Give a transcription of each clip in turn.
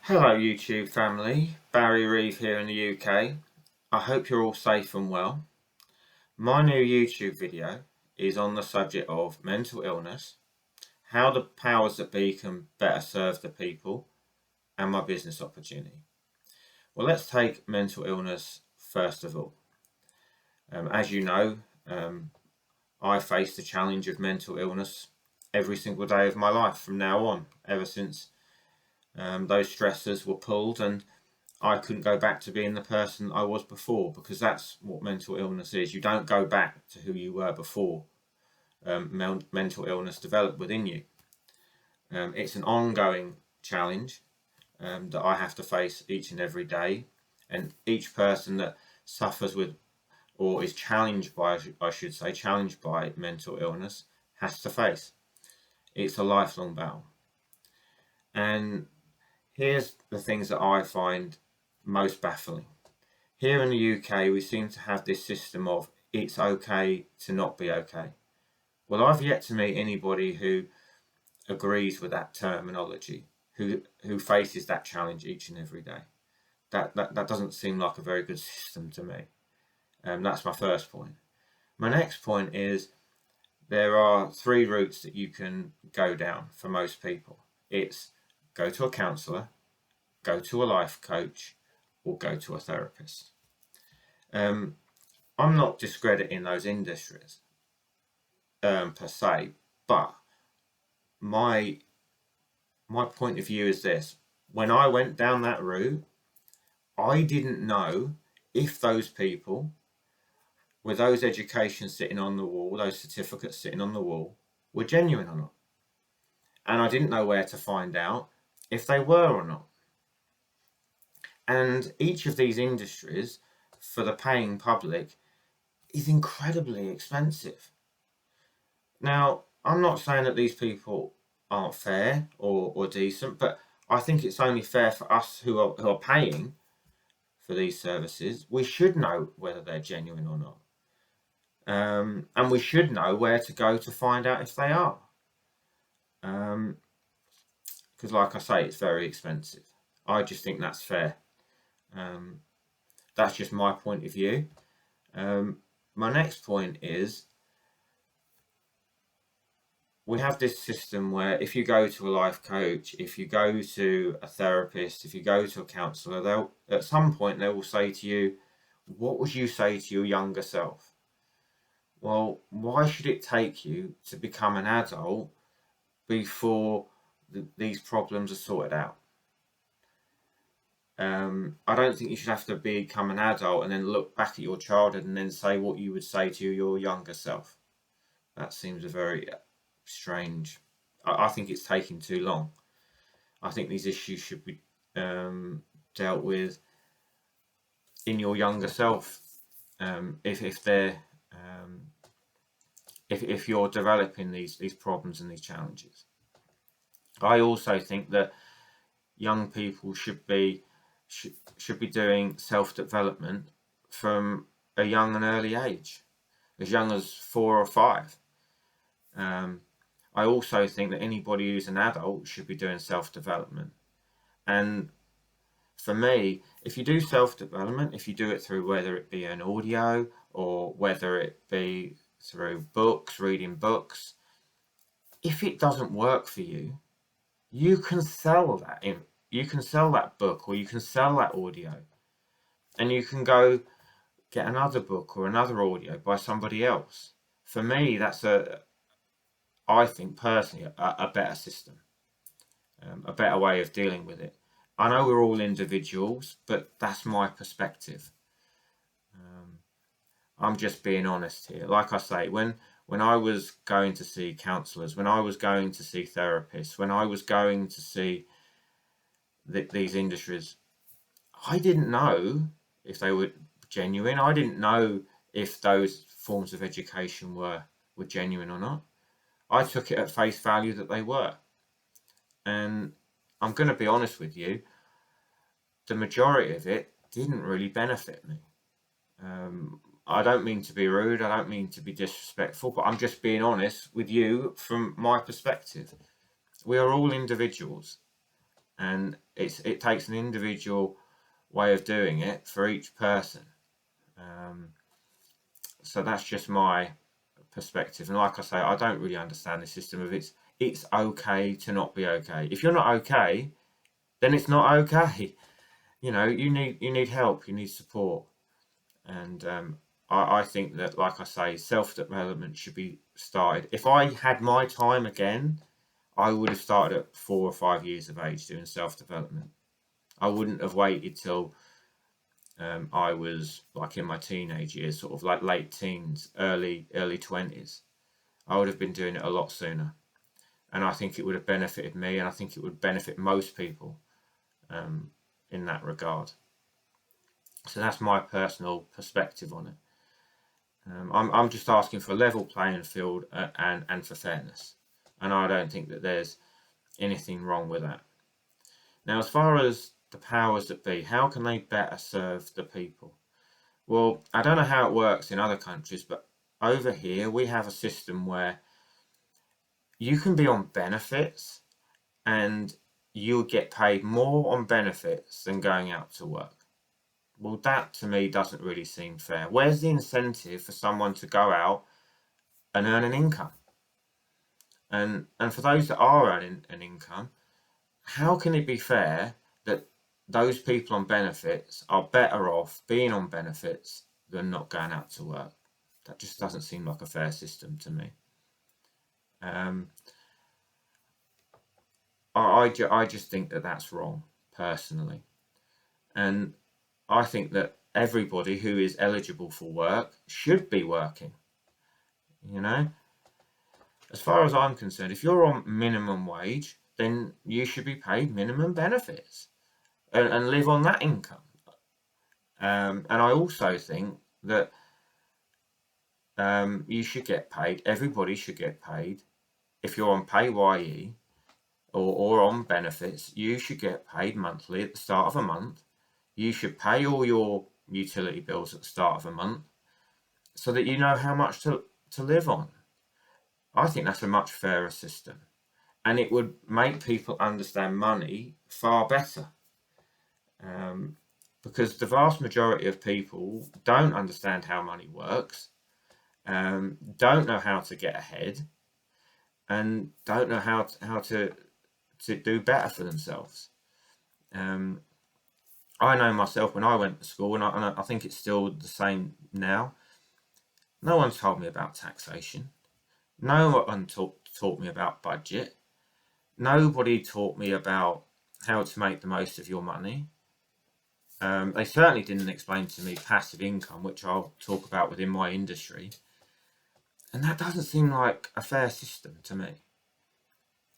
Hello YouTube family, Barry Reeve here in the UK. I hope you're all safe and well. My new YouTube video is on the subject of mental illness, how the powers that be can better serve the people, and my business opportunity. Well, let's take mental illness first of all. As you know, I face the challenge of mental illness every single day of my life from now on, ever since those stressors were pulled and I couldn't go back to being the person I was before, because that's what mental illness is. You don't go back to who you were before mental illness developed within you. It's an ongoing challenge that I have to face each and every day, and each person that suffers with or is challenged by, I should say, challenged by mental illness has to face. It's a lifelong battle. And here's the things that I find most baffling. Here in the UK, we seem to have this system of it's okay to not be okay. Well, I've yet to meet anybody who agrees with that terminology, who faces that challenge each and every day. That doesn't seem like a very good system to me. That's my first point. My next point is there are three routes that you can go down for most people. It's go to a counsellor, go to a life coach, or go to a therapist. I'm not discrediting those industries per se, but my point of view is this: when I went down that route, I didn't know if those people with those educations sitting on the wall, those certificates sitting on the wall, were genuine or not. And I didn't know where to find out if they were or not. And each of these industries, for the paying public, is incredibly expensive. Now, I'm not saying that these people aren't fair or decent, but I think it's only fair for us who are paying for these services. We should know whether they're genuine or not. And we should know where to go to find out if they are. Because like I say, it's very expensive. I just think that's fair. That's just my point of view. My next point is, we have this system where if you go to a life coach, if you go to a therapist, if you go to a counsellor, they'll at some point they will say to you, what would you say to your younger self? Well, why should it take you to become an adult before these problems are sorted out? I don't think you should have to become an adult and then look back at your childhood and then say what you would say to your younger self. That seems a very strange. I think it's taking too long. I think these issues should be dealt with in your younger self. If you're developing these problems and these challenges. I also think that young people should be doing self-development from a young and early age, as young as 4 or 5. I also think that anybody who's an adult should be doing self-development. And for me, if you do self-development, if you do it through whether it be an audio or whether it be through books, reading books, if it doesn't work for you, you can sell that book or you can sell that audio, and you can go get another book or another audio by somebody else. For me, that's I think personally a better system, a better way of dealing with it. I know we're all individuals, but that's my perspective. I'm just being honest here. Like I say, when I was going to see counsellors, when I was going to see therapists, when I was going to see these industries, I didn't know if they were genuine. I didn't know if those forms of education were genuine or not. I took it at face value that they were. And I'm going to be honest with you, the majority of it didn't really benefit me. I don't mean to be rude, I don't mean to be disrespectful, but I'm just being honest with you from my perspective. We are all individuals, and it takes an individual way of doing it for each person. So that's just my perspective. And like I say, I don't really understand the system of it's okay to not be okay. If you're not okay, then it's not okay. You know, you need help, you need support. And I think that, like I say, self-development should be started. If I had my time again, I would have started at 4 or 5 years of age doing self-development. I wouldn't have waited till I was like in my teenage years, sort of like late teens, early 20s. I would have been doing it a lot sooner. And I think it would have benefited me, and I think it would benefit most people in that regard. So that's my personal perspective on it. I'm just asking for a level playing field and for fairness. And I don't think that there's anything wrong with that. Now, as far as the powers that be, how can they better serve the people? Well, I don't know how it works in other countries, but over here we have a system where you can be on benefits and you'll get paid more on benefits than going out to work. Well, that to me doesn't really seem fair. Where's the incentive for someone to go out and earn an income? And for those that are earning an income, how can it be fair that those people on benefits are better off being on benefits than not going out to work? That just doesn't seem like a fair system to me. I just think that that's wrong, personally. And I think that everybody who is eligible for work should be working. You know, as far as I'm concerned, if you're on minimum wage, then you should be paid minimum benefits and live on that income. And I also think that you should get paid, everybody should get paid. If you're on PAYE or on benefits, you should get paid monthly at the start of a month. You should pay all your utility bills at the start of a month so that you know how much to live on. I think that's a much fairer system, and it would make people understand money far better. Because the vast majority of people don't understand how money works, don't know how to get ahead, and don't know how to do better for themselves. I know myself when I went to school, and I think it's still the same now. No one told me about taxation. No one taught me about budget. Nobody taught me about how to make the most of your money. They certainly didn't explain to me passive income, which I'll talk about within my industry. And that doesn't seem like a fair system to me.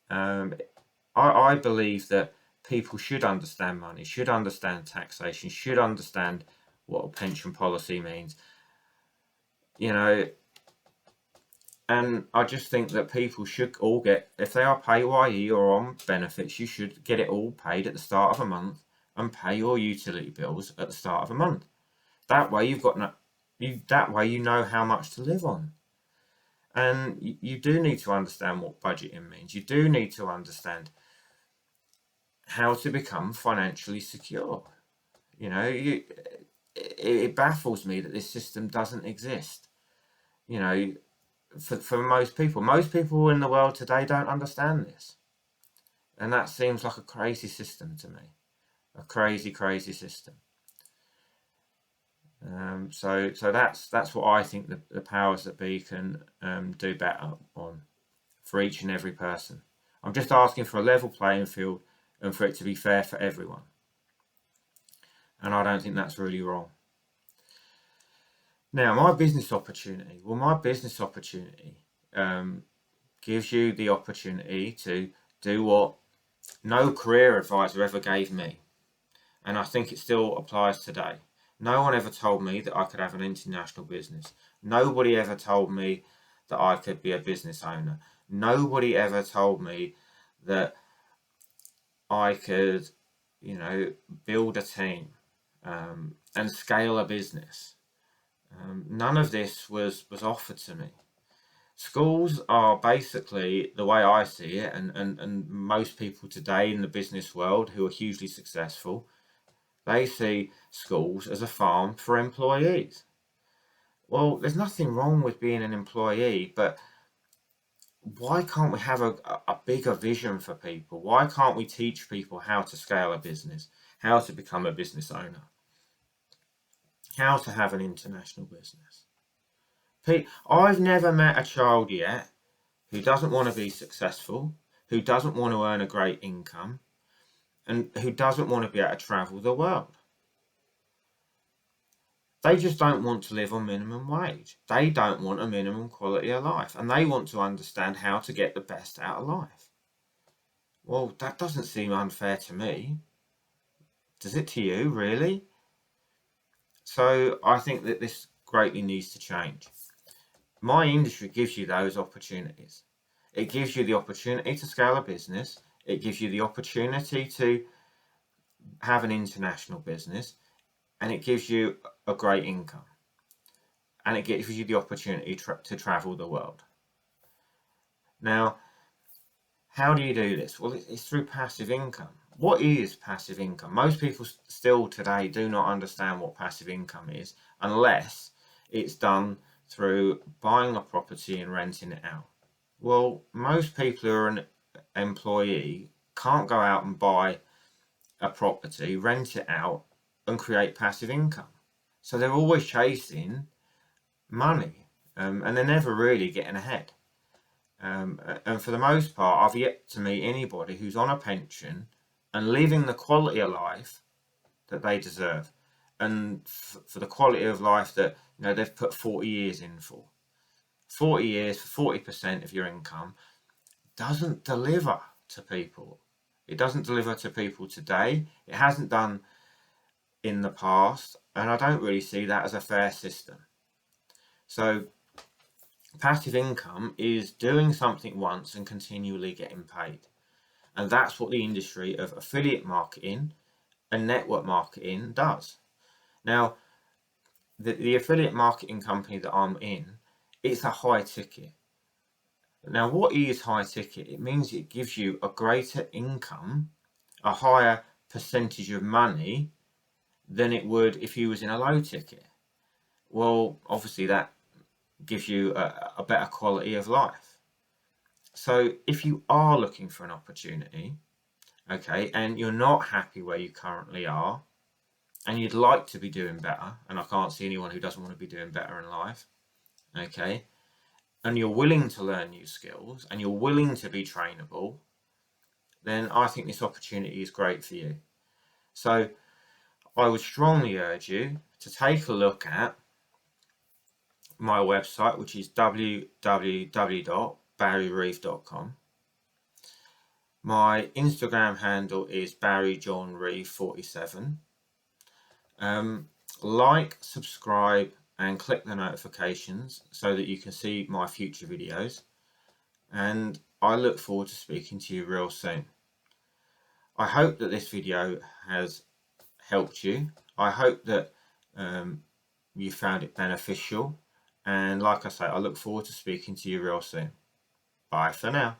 I believe that people should understand money, should understand taxation, should understand what a pension policy means. You know, and I just think that people should all get, if they are PAYE or on benefits, you should get it all paid at the start of a month and pay your utility bills at the start of a month. That way you've got that way you know how much to live on. And you do need to understand what budgeting means. You do need to understand how to become financially secure. You know, it baffles me that this system doesn't exist. You know, for most people in the world today don't understand this. And that seems like a crazy system to me. A crazy system. So that's what I think the powers that be can do better on for each and every person. I'm just asking for a level playing field and for it to be fair for everyone. And I don't think that's really wrong. Now, my business opportunity. Well, my business opportunity gives you the opportunity to do what no career advisor ever gave me. And I think it still applies today. No one ever told me that I could have an international business. Nobody ever told me that I could be a business owner. Nobody ever told me that I could, you know, build a team and scale a business. None of this was offered to me. Schools are basically, the way I see it, and most people today in the business world who are hugely successful, they see schools as a farm for employees. Well, there's nothing wrong with being an employee, but why can't we have a bigger vision for people? Why can't we teach people how to scale a business, how to become a business owner, how to have an international business? I've never met a child yet who doesn't want to be successful, who doesn't want to earn a great income, and who doesn't want to be able to travel the world. They just don't want to live on minimum wage. They don't want a minimum quality of life, and they want to understand how to get the best out of life. Well, that doesn't seem unfair to me. Does it to you, really? So I think that this greatly needs to change. My industry gives you those opportunities. It gives you the opportunity to scale a business. It gives you the opportunity to have an international business, and it gives you a great income, and it gives you the opportunity to travel the world. Now, how do you do this? Well, it's through passive income. What is passive income? Most people still today do not understand what passive income is unless it's done through buying a property and renting it out. Well, most people who are an employee can't go out and buy a property, rent it out, and create passive income. So they're always chasing money, and they're never really getting ahead. And for the most part, I've yet to meet anybody who's on a pension and living the quality of life that they deserve, and for the quality of life that they've put 40 years in for. 40 years for 40% of your income doesn't deliver to people. It doesn't deliver to people today. It hasn't done in the past, and I don't really see that as a fair system. So passive income is doing something once and continually getting paid. And that's what the industry of affiliate marketing and network marketing does. Now, the affiliate marketing company that I'm in, it's a high ticket. Now, what is high ticket? It means it gives you a greater income, a higher percentage of money than it would if you was in a low ticket. Well, obviously that gives you a better quality of life. So if you are looking for an opportunity, okay, and you're not happy where you currently are, and you'd like to be doing better, and I can't see anyone who doesn't want to be doing better in life, okay, and you're willing to learn new skills, and you're willing to be trainable, then I think this opportunity is great for you. So I would strongly urge you to take a look at my website, which is www.barryreeve.com. My Instagram handle is barryjohnreeve47. Like, subscribe, and click the notifications so that you can see my future videos. And I look forward to speaking to you real soon. I hope that this video has helped you. I hope that you found it beneficial. And like I say, I look forward to speaking to you real soon. Bye for now.